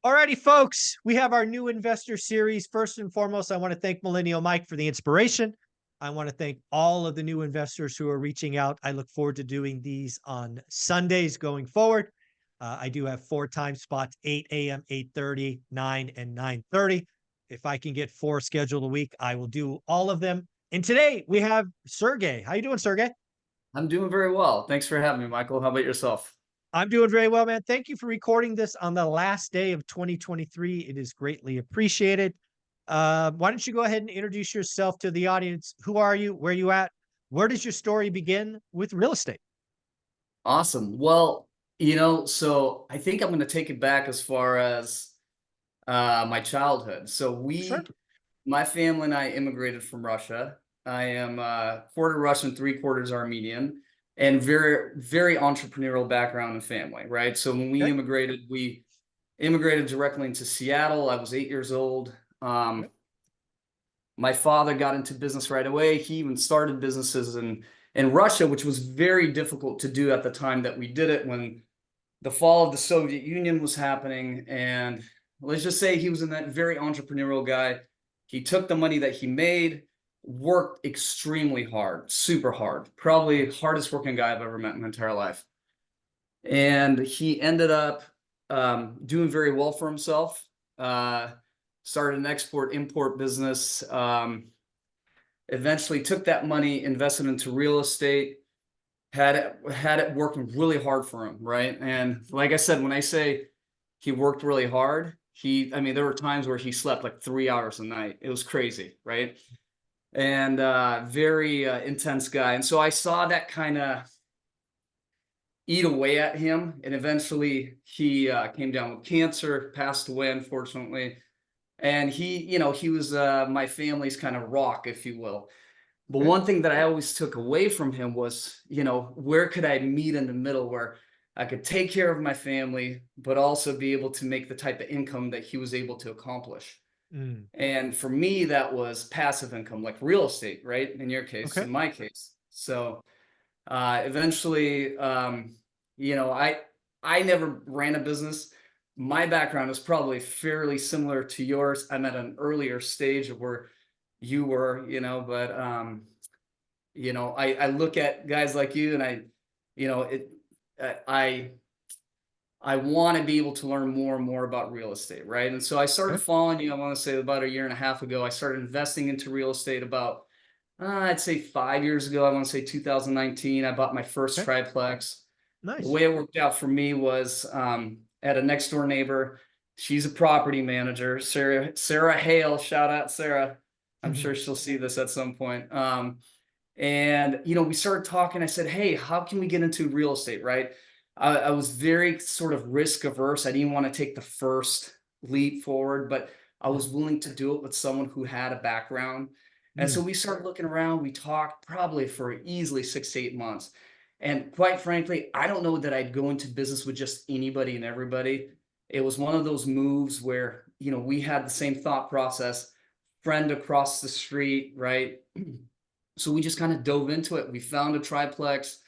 Alrighty, folks, we have our new investor series. First and foremost, I want to thank Millennial Mike for the inspiration. I want to thank all of the new investors who are reaching out. I look forward to doing these on Sundays going forward. I do have 4 time spots: 8 a.m., 8:30, 9, and 9:30. If I can get 4 scheduled a week, I will do all of them. And today we have Sergey. How you doing, Sergey? I'm doing very well. Thanks for having me, Michael. How about yourself? I'm doing very well, man. Thank you for recording this on the last day of 2023. It is greatly appreciated. Why don't you go ahead and introduce yourself to the audience? Who are you? Where are you at? Where does your story begin with real estate? Awesome. Well, so I think I'm going to take it back as far as my childhood. Sure. My family and I immigrated from Russia. I am quarter Russian, three-quarters Armenian, and very, very entrepreneurial background and family, right? So when Okay. we immigrated directly into Seattle. I was 8 years old. Okay. My father got into business right away. He even started businesses in Russia, which was very difficult to do at the time that we did it when the fall of the Soviet Union was happening. And let's just say he was in that very entrepreneurial guy. He took the money that he made, worked extremely hard, super hard, probably hardest working guy I've ever met in my entire life. And he ended up doing very well for himself. Started an export import business. Eventually took that money, invested into real estate, had it working really hard for him, right? And like I said, when I say he worked really hard, I mean, there were times where he slept like 3 hours a night. It was crazy, right? And very intense guy. And so I saw that kind of eat away at him, and eventually he came down with cancer, passed away, unfortunately. And he was my family's kind of rock, if you will. But Okay. one thing that I always took away from him was, where could I meet in the middle where I could take care of my family, but also be able to make the type of income that he was able to accomplish. Mm. And for me, that was passive income, like real estate, right? In your case, Okay. in my case. So eventually, I never ran a business. My background is probably fairly similar to yours. I'm at an earlier stage of where you were, but I look at guys like you, and you know, it, I I want to be able to learn more and more about real estate, right? And so I started Okay. following you. I want to say about a year and a half ago. I started investing into real estate about I'd say 5 years ago. I want to say 2019. I bought my first Okay. triplex. The Nice. way it worked out for me was at a next door neighbor. She's a property manager, Sarah Hale. Shout out Sarah. I'm sure she'll see this at some point. And we started talking. I said, "Hey, how can we get into real estate?" Right? I was very sort of risk averse. I didn't want to take the first leap forward, but I was willing to do it with someone who had a background. And so Mm. we started looking around. We talked probably for easily 6 to 8 months. And quite frankly, I don't know that I'd go into business with just anybody and everybody. It was one of those moves where, we had the same thought process, friend across the street, right? So we just kind of dove into it. We found a triplex,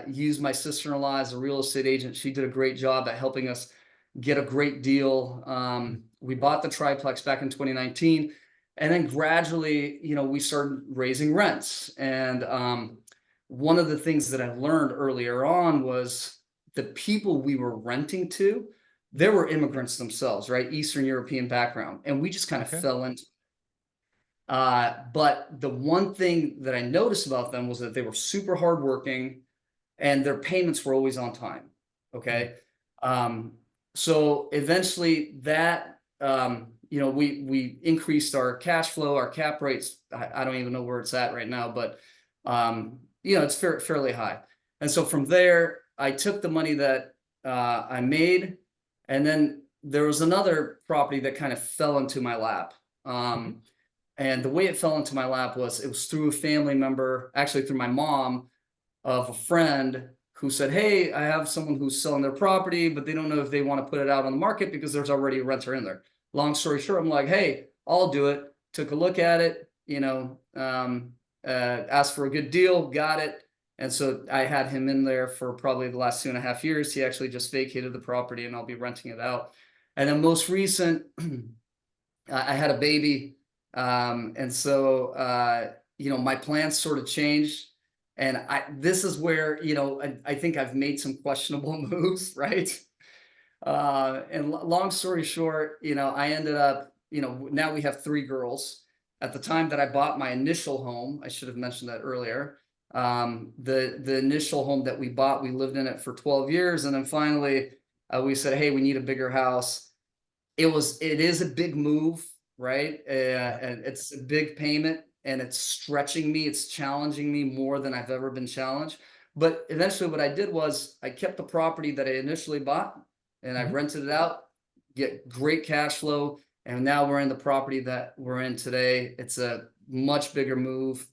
used my sister-in-law as a real estate agent. She did a great job at helping us get a great deal. Mm. We bought the triplex back in 2019, and then gradually, we started raising rents. And one of the things that I learned earlier on was the people we were renting to, they were immigrants themselves, right? Eastern European background, and we just kind of Okay. fell into. But the one thing that I noticed about them was that they were super hardworking and their payments were always on time. Mm. Okay. Um, so eventually we increased our cash flow, our cap rates. I don't even know where it's at right now, but it's fairly high. And so from there, I took the money that I made, and then there was another property that kind of fell into my lap. Mhm. And the way it fell into my lap was it was through a family member, actually through my mom, of a friend who said, "Hey, I have someone who's selling their property, but they don't know if they want to put it out on the market because there's already a renter in there." Long story short, I'm like, "Hey, I'll do it." Took a look at it, asked for a good deal, got it. And so I had him in there for probably the last 2.5 years. He actually just vacated the property and I'll be renting it out. And then most recent, I had a baby. And so, my plans sort of changed. And this is where, I think I've made some questionable moves, right? And long story short, I ended up, now we have 3 girls. At the time that I bought my initial home, I should have mentioned that earlier. The initial home that we bought, we lived in it for 12 years. And then finally, we said, hey, we need a bigger house. It is a big move, right? Yeah. And it's a big payment, and it's stretching me. It's challenging me more than I've ever been challenged. But eventually what I did was I kept the property that I initially bought and I Mhm. rented it out, get great cash flow. And now we're in the property that we're in today. It's a much bigger move.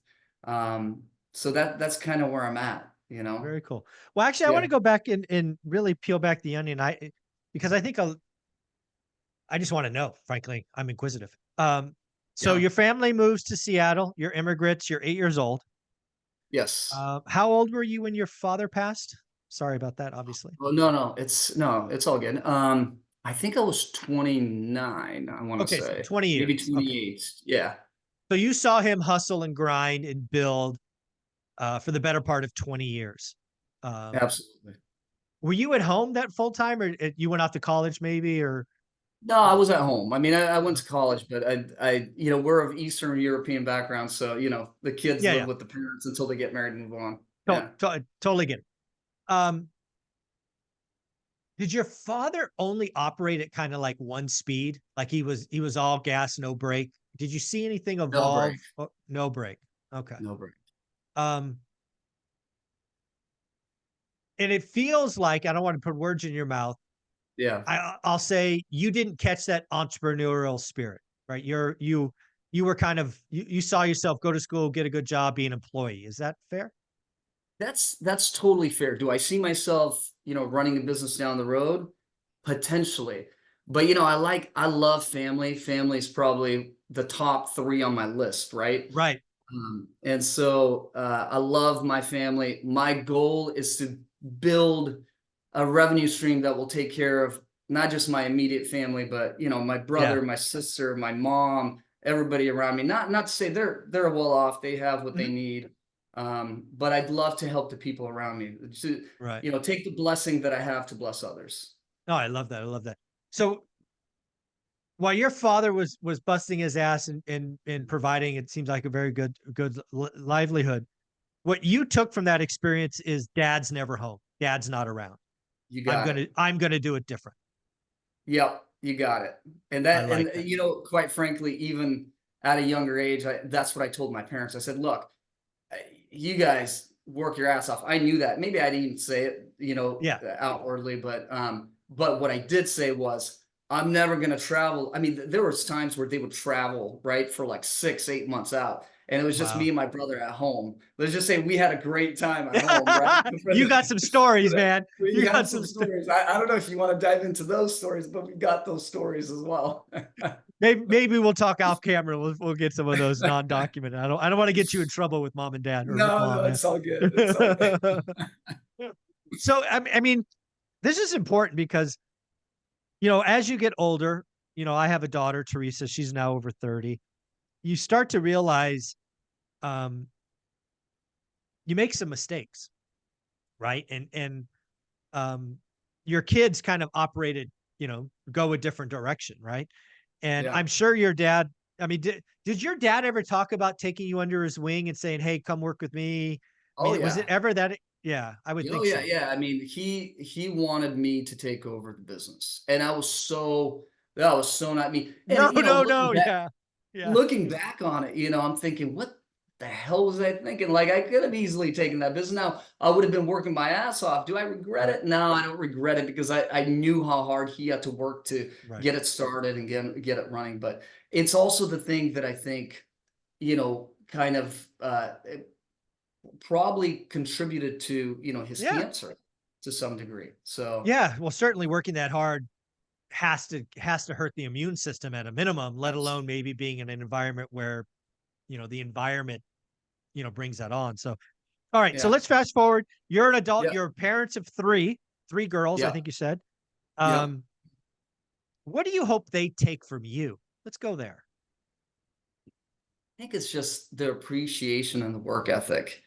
So that's kind of where I'm at, Very cool. Well, actually, I want Yeah. to go back and really peel back the onion. Because I think I just want to know, frankly, I'm inquisitive. So Yeah. your family moves to Seattle, you're immigrants, you're 8 years old. Yes. How old were you when your father passed? Sorry about that, obviously. Oh, no, it's all good. I think I was 29, I want to Okay, so say. 20 Maybe years. Okay. 28. Yeah, So you saw him hustle and grind and build for the better part of 20 years. Um, absolutely. were you at home that full time, or you went off to college maybe, or No, I was at home. I mean, I went to okay. college, but we're of Eastern European background, so the kids Yeah, live yeah. with the parents until they get married and move on. Yeah. Totally get it. Um, did your father only operate at kind of like one speed? Like he was all gas, no brake? Did you see anything No break. evolve? Oh, no brake. Okay. No break. Um, and it feels like I don't want to put words in your mouth. Yeah. I'll say you didn't catch that entrepreneurial spirit, right? You were kind of you saw yourself go to school, get a good job, be an employee. Is that fair? That's totally fair. Do I see myself, running a business down the road? Potentially. But I love family. Family is probably the top 3 on my list, right? Right. And so I love my family. My goal is to build a revenue stream that will take care of not just my immediate family, but my Yeah. brother, my sister, my mom, everybody around me. Not to say they're well off, they have what they Mhm. need. But I'd love to help the people around me to, Right. take the blessing that I have to bless others. No, I love that. I love that. So while your father was busting his ass and providing, it seems like a very good livelihood. What you took from that experience is dad's never home. Dad's not around. You I'm got it. gonna I'm gonna do it different. Yep, you got it. And I that like and that. quite frankly, even at a younger age, that's what I told my parents. I said, "Look, uh, you guys work your ass off." I knew that. Maybe I didn't even say it, Yeah. outwardly, but what I did say was, "I'm never gonna travel." I mean, there was times where they would travel, right, for like 6, 8 months out, and it was just me Wow. and my brother at home. Let's just say we had a great time at home, right? You got some For stories, the man. we You have got some some sto stories. I don't know if you wanna dive into those stories, but we got those stories as well. maybe we'll talk off camera. We'll get some of those non-documented. I don't want to get you in trouble with mom and dad or with No, mom, no, man. it's all good. It's all good. So I mean, this is important because as you get older, I have a daughter, Teresa. She's now over 30. You start to realize um, you make some mistakes, right? And um, your kids kind of operated, go a different direction, right? And Yeah. I'm sure your dad. I mean, did your dad ever talk about taking you under his wing and saying, "Hey, come work with me"? I Oh, mean, was it yeah. ever that? Yeah, I would Oh, think yeah, so. yeah. I mean, he wanted me to take over the business, and that was so not me. No, And, no, no. Yeah, yeah. looking back on it, I'm thinking, "What the hell was I thinking?" Like, I could have easily taken that business. Now, I would have been working my ass off. Do I regret Right, it? No, I don't regret it because I knew how hard he had to work to right. get it started and get it running. But it's also the thing that I think, kind of, it probably contributed to, his Yeah, cancer to some degree. So, yeah. Well, certainly working that hard has to hurt the immune system at a minimum, let abs alone maybe being in an environment where the environment brings that on. So, all right. So yeah, let's fast forward. You're an adult. yep, You're parents of three girls. I yep, think you said. yep. Um, What do you hope they take from you? Let's go there. I think it's just the appreciation and the work ethic.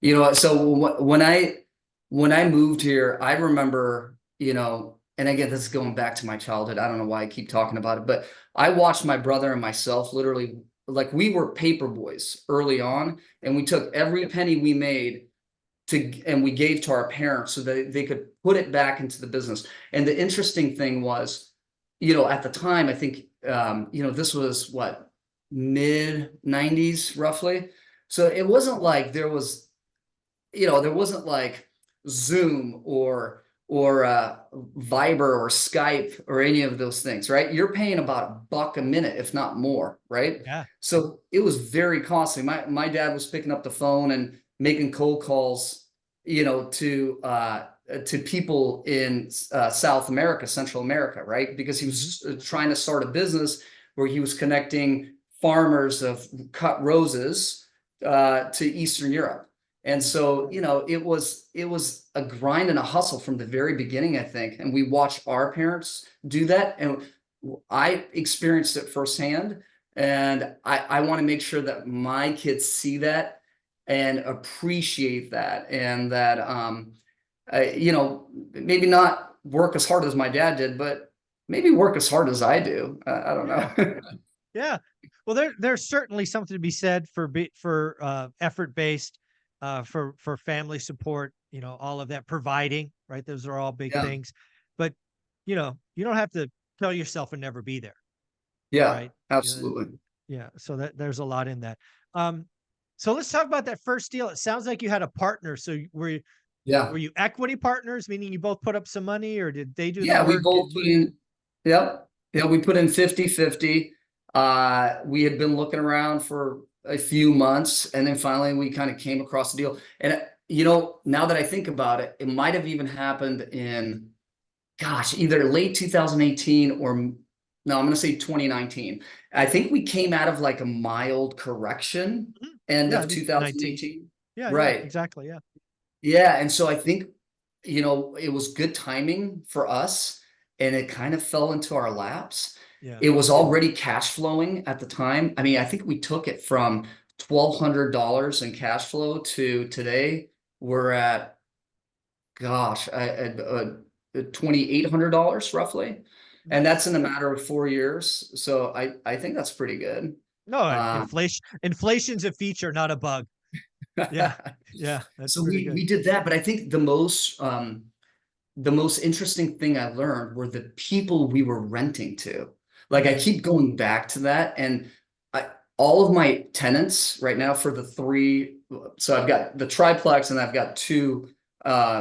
So when I moved here, I remember, and again, this is going back to my childhood. I don't know why I keep talking about it, but I watched my brother and myself literally, like, we were paper boys early on, and we took every penny we made and we gave to our parents so that they could put it back into the business. And the interesting thing was, at the time, I think, this was what, mid 90s roughly. So it wasn't like there wasn't like Zoom or Viber or Skype or any of those things, right? You're paying about $1 a minute, if not more, right? Yeah. So it was very costly. My dad was picking up the phone and making cold calls, to people in South America, Central America, right? Because he was trying to start a business where he was connecting farmers of cut roses to Eastern Europe. And so, it was a grind and a hustle from the very beginning, I think. And we watched our parents do that. And I experienced it firsthand. And I want to make sure that my kids see that and appreciate that. And that, maybe not work as hard as my dad did, but maybe work as hard as I do. I don't know. Yeah. Well, there's certainly something to be said for effort-based, for family support, all of that, providing, right? Those are all big Yeah. things. But, you don't have to tell yourself and never be there, Yeah, right? absolutely. Yeah. So there's a lot in that. So let's talk about that first deal. It sounds like you had a partner. So Yeah. were you equity partners, meaning you both put up some money, or did they do the Yeah, we work? both put in, yep. Yeah, we put in 50-50. We had been looking around for a few months, and then finally we kind of came across the deal. And now that I think about it, it might have even happened in, gosh, either late 2018 or no, I'm going to say 2019. I think we came out of like a mild correction end Yeah, of I think 19. 2018. Yeah, Right. exactly. Yeah. Yeah, and so I think, it was good timing for us, and it kind of fell into our laps. Yeah. It was already cash flowing at the time. I mean, I think we took it from $1,200 in cash flow to today we're at, gosh, $2,800 roughly, and Nice. that's in a matter of 4 years. So I think that's pretty good. No, Um, inflation's a feature, not a bug. Yeah. Yeah. That's so pretty we good. did that, but I think the most interesting thing I learned were the people we were renting to. Like, I keep going back to that, and all of my tenants right now for the three, so I've got the triplex and I've got two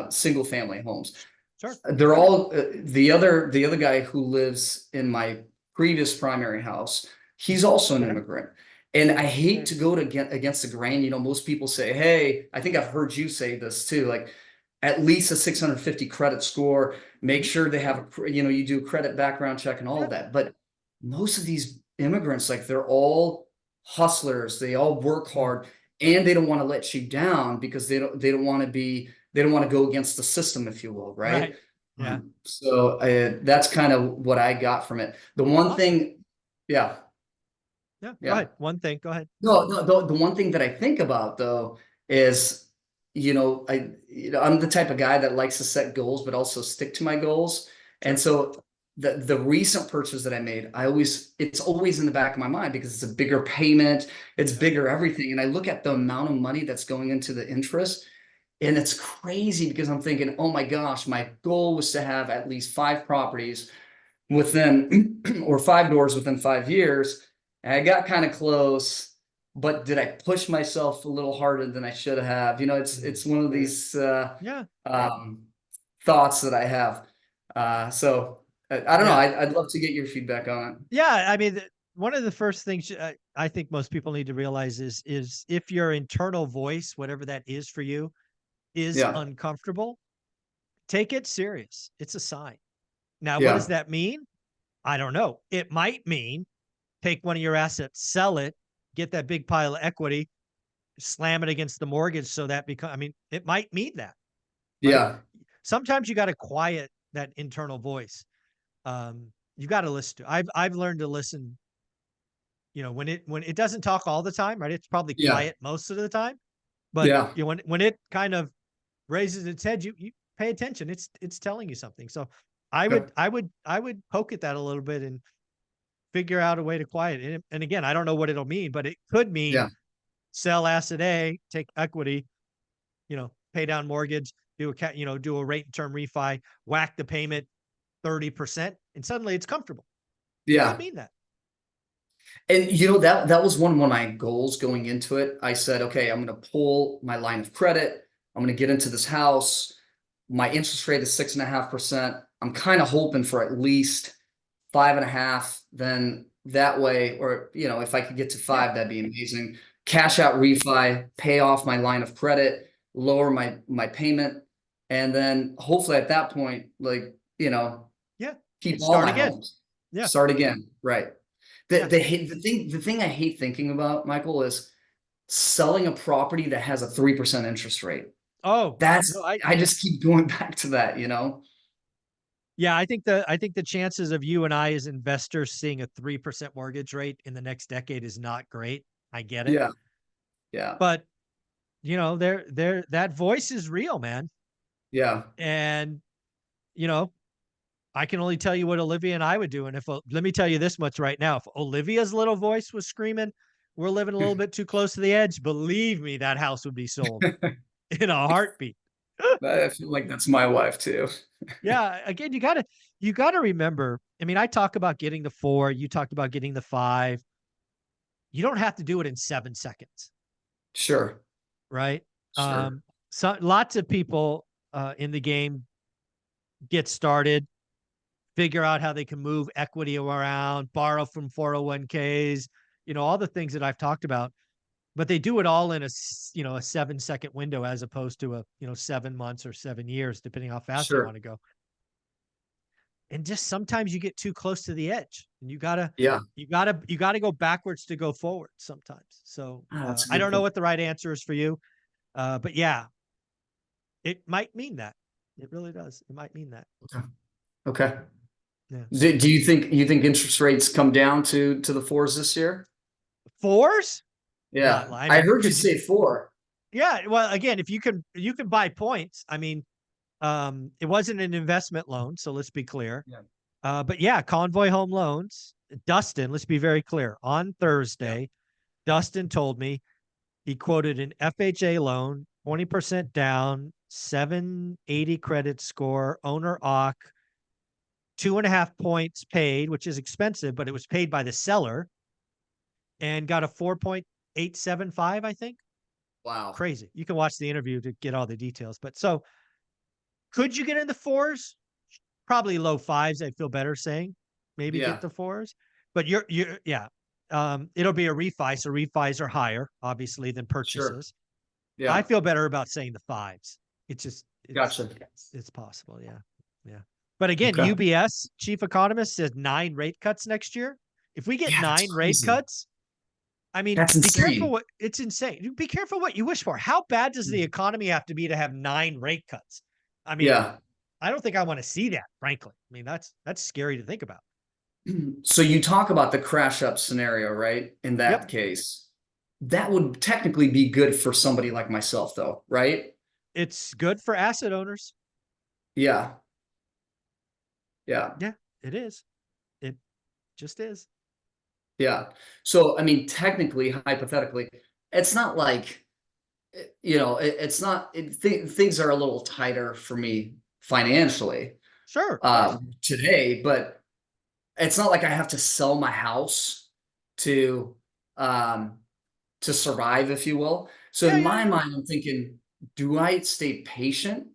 single family homes. Sure. They're all the other guy who lives in my previous primary house. He's also an immigrant. And I hate to go against the grain. Most people say, hey, I think I've heard you say this too, like at least a 650 credit score, make sure they have you do a credit background check and all of that. But most of these immigrants, like, they're all hustlers, they all work hard, and they don't want to let you down because they don't want to go against the system, if you will, right? Right. Yeah. So that's kind of what I got from it. The one thing, yeah. Yeah. Go Yeah. ahead. One thing. Go ahead. No, the one thing that I think about though is, I'm the type of guy that likes to set goals, but also stick to my goals. And so the recent purchase that I made, it's always in the back of my mind because it's a bigger payment, it's bigger everything. And I look at the amount of money that's going into the interest, and it's crazy because I'm thinking, oh my gosh, my goal was to have at least 5 properties within or 5 doors within 5 years. And I got kind of close, but did I push myself a little harder than I should have? It's one of these thoughts that I have. So I don't know. I'd love to get your feedback on it. Yeah. I mean, one of the first things I think most people need to realize is if your internal voice, whatever that is for you, is Yeah. uncomfortable, take it serious. It's a sign. Now, what does Yeah. that mean? I don't know. It might mean take one of your assets, sell it, get that big pile of equity, slam it against the mortgage. So that it might mean that. Right? Yeah. Sometimes you got to quiet that internal voice. You got to listen to. I've learned to listen. You know, when it doesn't talk all the time, right? It's probably Yeah. quiet most of the time, but Yeah. you know, when it kind of raises its head, you pay attention. It's telling you something. So Okay. I would poke at that a little bit and figure out a way to quiet it. And again, I don't know what it'll mean, but it could mean Yeah. sell asset A, take equity, you know, pay down mortgage, do a rate and term refi, whack the payment 30%, and suddenly it's comfortable. It could Yeah. mean that. And that was one of my goals going into it. I said, okay, I'm going to pull my line of credit. I'm going to get into this house. My interest rate is 6.5%. I'm kind of hoping for at least 5.5. Then that way, or if I could get to Yeah. 5, that'd be amazing. Cash out refi, pay off my line of credit, lower my payment, and then hopefully at that point, Yeah. keep all Start my again. homes. Yeah. Start again. Right. Yeah. The thing I hate thinking about, Michael, is selling a property that has a 3% interest rate. Oh, no, I just keep going back to that, yeah, I think the chances of you and I as investors seeing a 3% mortgage rate in the next decade is not great. I get it. Yeah. Yeah. But that voice is real, man. Yeah. And you know, I can only tell you what Olivia and I would do. And let me tell you this much right now, if Olivia's little voice was screaming, we're living a little bit too close to the edge, believe me, that house would be sold in a heartbeat. I feel like that's my wife too. Yeah. Again, you gotta remember, I mean, I talk about getting the 4, you talked about getting the 5. You don't have to do it in 7 seconds, Sure. right? Sure. So lots of people in the game get started, figure out how they can move equity around, borrow from 401ks, all the things that I've talked about, but they do it all in a 7-second window as opposed to 7 months or 7 years, depending how fast they Sure. want to go. And just sometimes you get too close to the edge and you gotta, Yeah. you gotta go backwards to go forward sometimes. So That's a I good don't know point. what the right answer is for you. But yeah, it might mean that. It really does. It might mean that. Okay. Okay. Yeah. Do you think interest rates come down to the 4s this year? 4s? Yeah. Not, I I mean, heard you say 4. yeah. Well, again, if you can buy points. I mean, it wasn't an investment loan, so let's be clear. Yeah. But yeah, Convoy Home Loans, Dustin, let's be very clear. On Yeah. Thursday, Dustin told me he quoted an FHA loan, 20% down, 780 credit score, owner OC, 2.5 points paid, which is expensive, but it was paid by the seller, and got a 4.875, I think. Wow. Crazy. You can watch the interview to get all the details. But so could you get in the 4s? Probably low 5s. I feel better saying maybe get Yeah. the 4s, but yeah. It'll be a refi. So refis are higher, obviously, than Sure. purchases. I Yeah. feel better about saying the 5s. It's just, Gotcha. it's possible. Yeah. Yeah. But again, Okay. UBS chief economist says 9 rate cuts next year. If we get Yeah, that's 9 rate crazy. cuts, I mean, That's be careful insane. what it's insane. Be careful what you wish for. How bad does the economy have to be to have 9 rate cuts? I mean, Yeah. I don't think I want to see that, frankly. I mean, that's scary to think about. So you talk about the crash up scenario, right? In that Yep. case, that would technically be good for somebody like myself, though, right? It's good for asset owners. Yeah. Yeah. Yeah, it is. It just is. Yeah. So, I mean, technically, hypothetically, it's not like, it's not, things are a little tighter for me financially Sure, of course. today, but it's not like I have to sell my house to, um, to survive, if you will. So Yeah, in yeah, my yeah. mind, I'm thinking, do I stay patient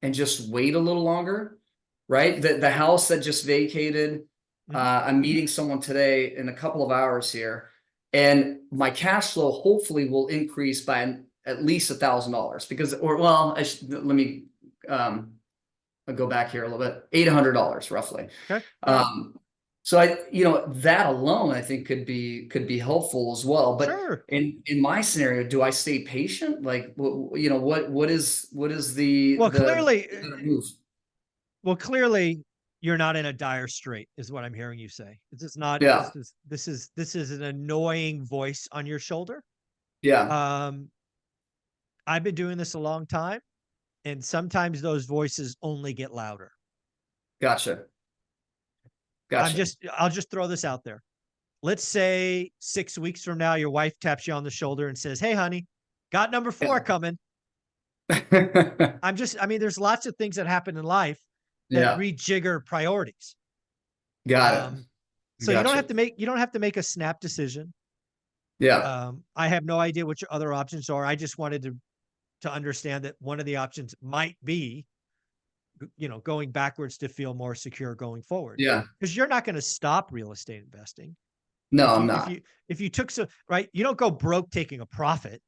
and just wait a little longer? Right? The house that just vacated, Mhm. I'm meeting someone today in a couple of hours here, and my cash flow hopefully will increase by at least $1,000 because, or well, let me I'll go back here a little bit, $800 roughly. Okay. Yeah. Um, so that alone I think could be helpful as well. But Sure. in my scenario, do I stay patient? Like, what is Well, the clearly, better move? well, clearly, you're not in a dire strait, is what I'm hearing you say. This is not, Yeah. this is an annoying voice on your shoulder. Yeah. Um, I've been doing this a long time, and sometimes those voices only get louder. Gotcha. Gotcha. I'll just throw this out there. Let's say 6 weeks from now, your wife taps you on the shoulder and says, "Hey, honey, got number 4 coming." Yeah. I mean, there's lots of things that happen in life that Yeah. rejigger priorities. Got it. So Gotcha. you don't have to make a snap decision. Yeah. I have no idea what your other options are. I just wanted to understand that one of the options might be, going backwards to feel more secure going forward. Yeah. Because you're not going to stop real estate investing. No, If I'm you not. if you took some right, you don't go broke taking a profit,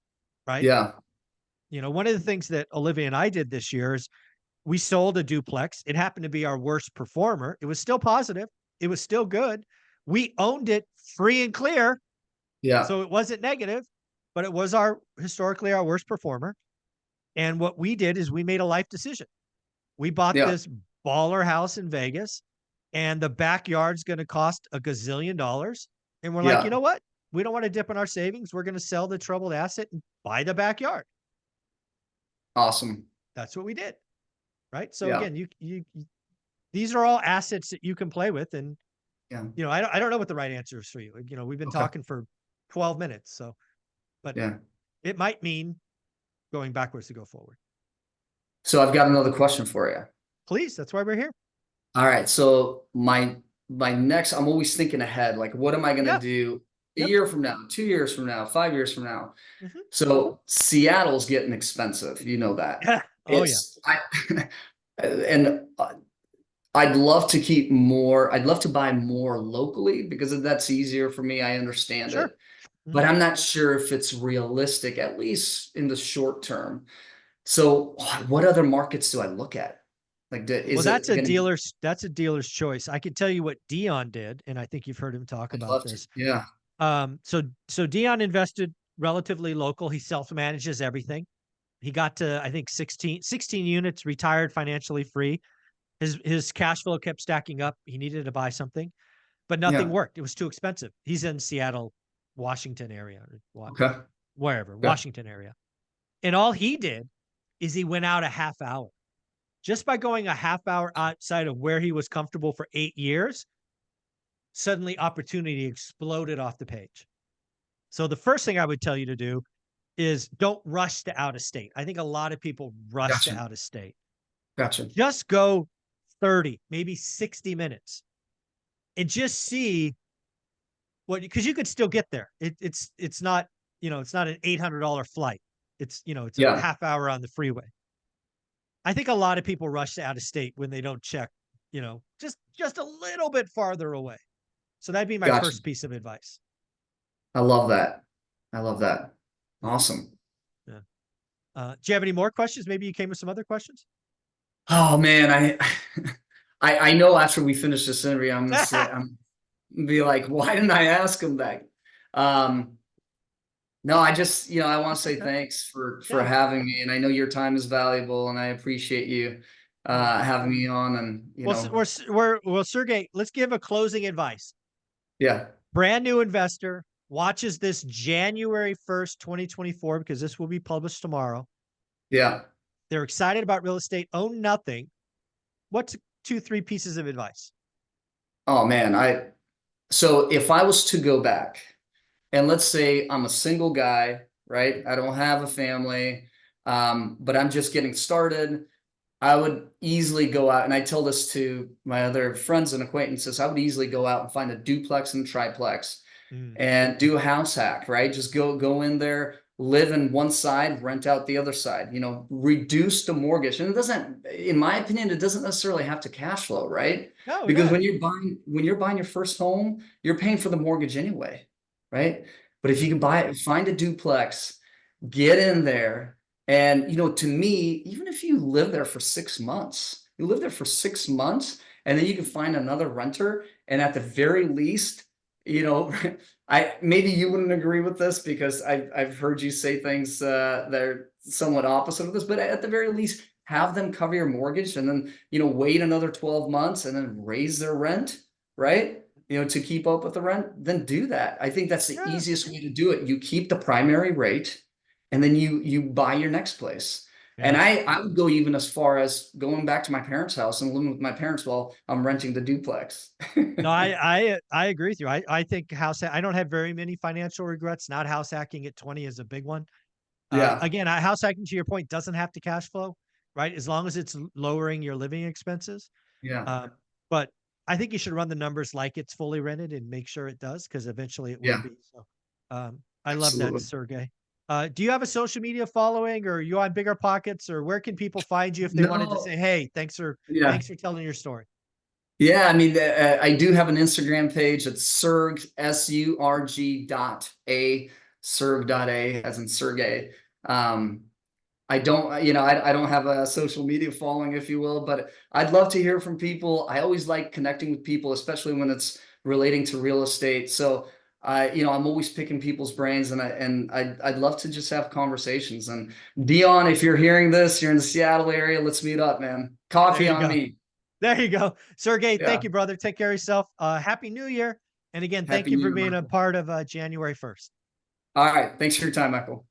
right? Yeah. One of the things that Olivia and I did this year is we sold a duplex. It happened to be our worst performer. It was still positive. It was still good. We owned it free and clear. Yeah. So it wasn't negative, but it was historically our worst performer. And what we did is we made a life decision. We bought Yeah. this baller house in Vegas, and the backyard's going to cost a gazillion dollars. And we're like, you Yeah. know what? We don't want to dip in our savings. We're going to sell the troubled asset and buy the backyard. Awesome. That's what we did. Right. So Yeah. again, these are all assets that you can play with. And, Yeah. I don't know what the right answer is for you. We've been Okay. talking for 12 minutes. So, but Yeah. it might mean going backwards to go forward. So I've got another question for you. Please. That's why we're here. All right. So my next, I'm always thinking ahead. Like, what am I going to Yeah. do a Yep. year from now, 2 years from now, 5 years from now? Mhm. So Seattle's getting expensive. You know that. Yeah. Oh, And I'd love to keep more. I'd love to buy more locally because that's easier for me. I understand Sure. it, but I'm not sure if it's realistic, at least in the short term. So what other markets do I look at? Like, Well, that's a dealer's choice. I can tell you what Dion did, and I think you've heard him talk I'd about love to. this. Yeah. So Dion invested relatively local. He self-manages everything. He got to, I think, 16 units, retired financially free. His cash flow kept stacking up. He needed to buy something, but nothing Yeah. worked. It was too expensive. He's in Seattle, Washington area, Okay. wherever, Okay. Washington area. And all he did is he went out a half hour. Just by going a half hour outside of where he was comfortable for 8 years, suddenly opportunity exploded off the page. So the first thing I would tell you to do is don't rush to out of state. I think a lot of people rush to Gotcha. out of state. Gotcha. Just go 30, maybe 60 minutes and just see because you could still get there. It's not, it's not an $800 flight. It's a Yeah. half hour on the freeway. I think a lot of people rush to out of state when they don't check, just a little bit farther away. So that'd be my Gotcha. first piece of advice. I love that. I love that. Awesome. Yeah. Do you have any more questions? Maybe you came with some other questions. Oh man, I know after we finish this interview, I'm gonna be like, why didn't I ask him that? No, I just, I want to say thanks for having me, and I know your time is valuable, and I appreciate you having me on, and Well, Sergey, let's give a closing advice. Yeah. Brand new investor watches this January 1st, 2024, because this will be published tomorrow. Yeah. They're excited about real estate, own nothing. What's 2-3 pieces of advice? Oh man, so if I was to go back, and let's say I'm a single guy, right? I don't have a family, but I'm just getting started. I would easily go out, and I tell this to my other friends and acquaintances, I would easily go out and find a duplex and triplex and do a house hack, right? Just go in there, live in one side, rent out the other side, reduce the mortgage. And it doesn't, in my opinion, it doesn't necessarily have to cash flow, right? No, because when you're buying your first home, you're paying for the mortgage anyway, right? But if you can find a duplex, get in there, and to me, even if you live there for 6 months, and then you can find another renter, and at the very least, maybe you wouldn't agree with this because I've heard you say things that are somewhat opposite of this, but at the very least, have them cover your mortgage and then, wait another 12 months and then raise their rent, right? To keep up with the rent, then do that. I think that's the Yeah. easiest way to do it. You keep the primary rate and then you buy your next place. And Yeah. I would go even as far as going back to my parents' house and living with my parents while I'm renting the duplex. No, I agree with you. I think I don't have very many financial regrets. Not house hacking at 20 is a big one. Yeah. Again, house hacking, to your point, doesn't have to cash flow, right? As long as it's lowering your living expenses. Yeah. But I think you should run the numbers like it's fully rented and make sure it does, because eventually it will Yeah. be. So, I love that, Absolutely. Sergey. Do you have a social media following, or are you on Bigger Pockets, or where can people find you if they wanted to No. say, "Hey, Yeah. thanks for telling your story"? Yeah, I mean, I do have an Instagram page. It's Serg, SURG.A, Serg.A, as in Sergey. I don't, I don't have a social media following, if you will, but I'd love to hear from people. I always like connecting with people, especially when it's relating to real estate. So, I'm always picking people's brains, and I'd love to just have conversations. And Dion, if you're hearing this, you're in the Seattle area, let's meet up, man. There Coffee you on go. me. There you go. Sergey, Yeah. thank you, brother. Take care of yourself. Happy New Year. And again, thank Happy you New for Year, being a Michael. part of January 1st. All right. Thanks for your time, Michael.